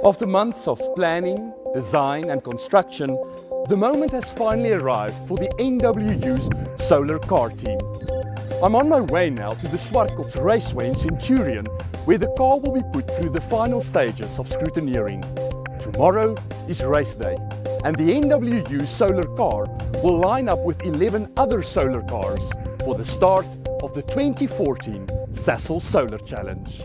After months of planning, design and construction, the moment has finally arrived for the NWU's solar car team. I'm on my way now to the Swartkops Raceway in Centurion, where the car will be put through the final stages of scrutineering. Tomorrow is race day, and the NWU solar car will line up with 11 other solar cars for the start of the 2014 Sasol Solar Challenge.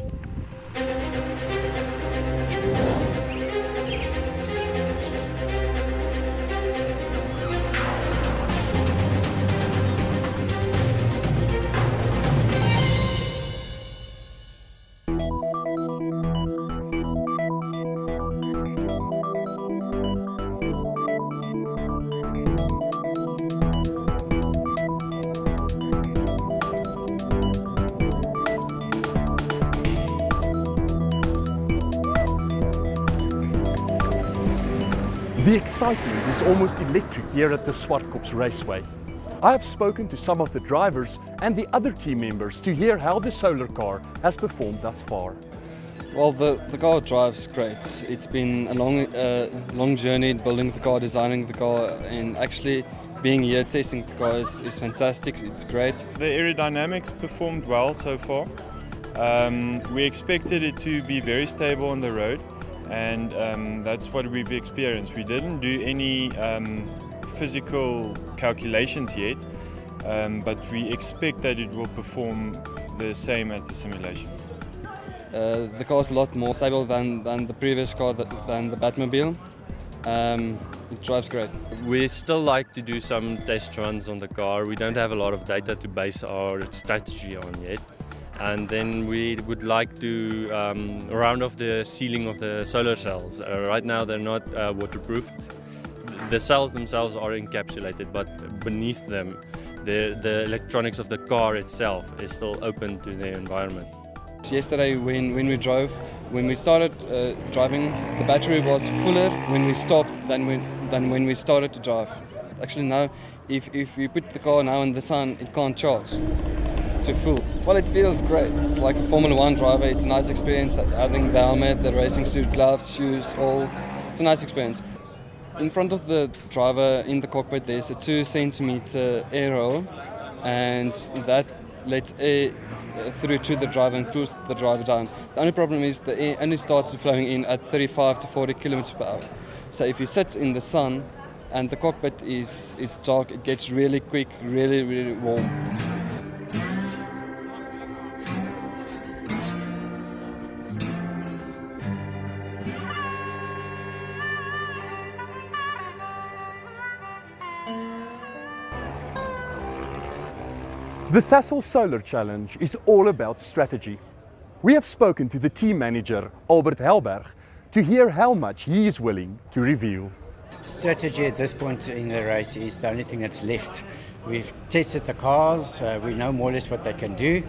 The excitement is almost electric here at the Swartkops Raceway. I have spoken to some of the drivers and the other team members to hear how the solar car has performed thus far. Well, the car drives great. It's been a long journey building the car, designing the car, and actually being here testing the car is fantastic. It's great. The aerodynamics performed well so far. We expected it to be very stable on the road, and that's what we've experienced. We didn't do any physical calculations yet, but we expect that it will perform the same as the simulations. The car is a lot more stable than the previous car, than the Batmobile. It drives great. We still like to do some test runs on the car. We don't have a lot of data to base our strategy on yet. And then we would like to round off the sealing of the solar cells. Right now they're not waterproofed. The cells themselves are encapsulated, but beneath them the electronics of the car itself is still open to the environment. Yesterday when we started driving, the battery was fuller when we stopped than when we started to drive. Actually now, if we put the car now in the sun, it can't charge. It's too full. Well, it feels great. It's like a Formula 1 driver. It's a nice experience. Having the helmet, the racing suit, gloves, shoes, all. It's a nice experience. In front of the driver in the cockpit there's a 2 centimeter aero, and that lets air through to the driver and cools the driver down. The only problem is the air only starts flowing in at 35 to 40 kilometers per hour. So if you sit in the sun and the cockpit is dark, it gets really quick, really warm. The Sasol Solar Challenge is all about strategy. We have spoken to the team manager, Albert Helberg, to hear how much he is willing to reveal. Strategy at this point in the race is the only thing that's left. We've tested the cars, we know more or less what they can do,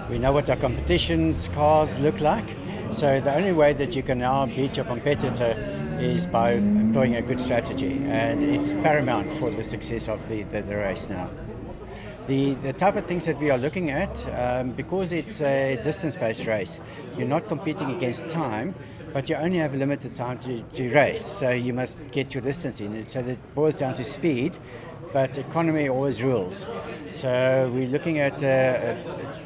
we know what our competition's cars look like, so the only way that you can now beat your competitor is by employing a good strategy, and it's paramount for the success of the race now. The type of things that we are looking at, because it's a distance-based race, you're not competing against time, but you only have a limited time to race, so you must get your distance in. So that boils down to speed, but economy always rules. So we're looking at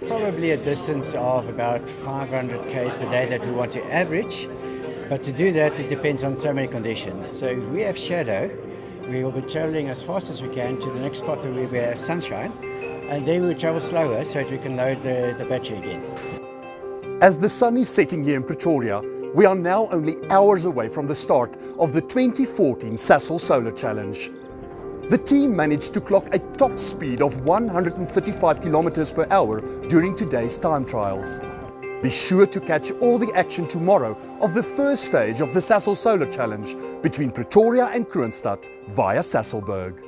probably a distance of about 500 km per day that we want to average, but to do that it depends on so many conditions. So if we have shadow, we will be traveling as fast as we can to the next spot where we have sunshine, and then we travel slower so that we can load the battery again. As the sun is setting here in Pretoria, we are now only hours away from the start of the 2014 Sasol Solar Challenge. The team managed to clock a top speed of 135 kilometers per hour during today's time trials. Be sure to catch all the action tomorrow of the first stage of the Sasol Solar Challenge between Pretoria and Kroonstad via Sasolburg.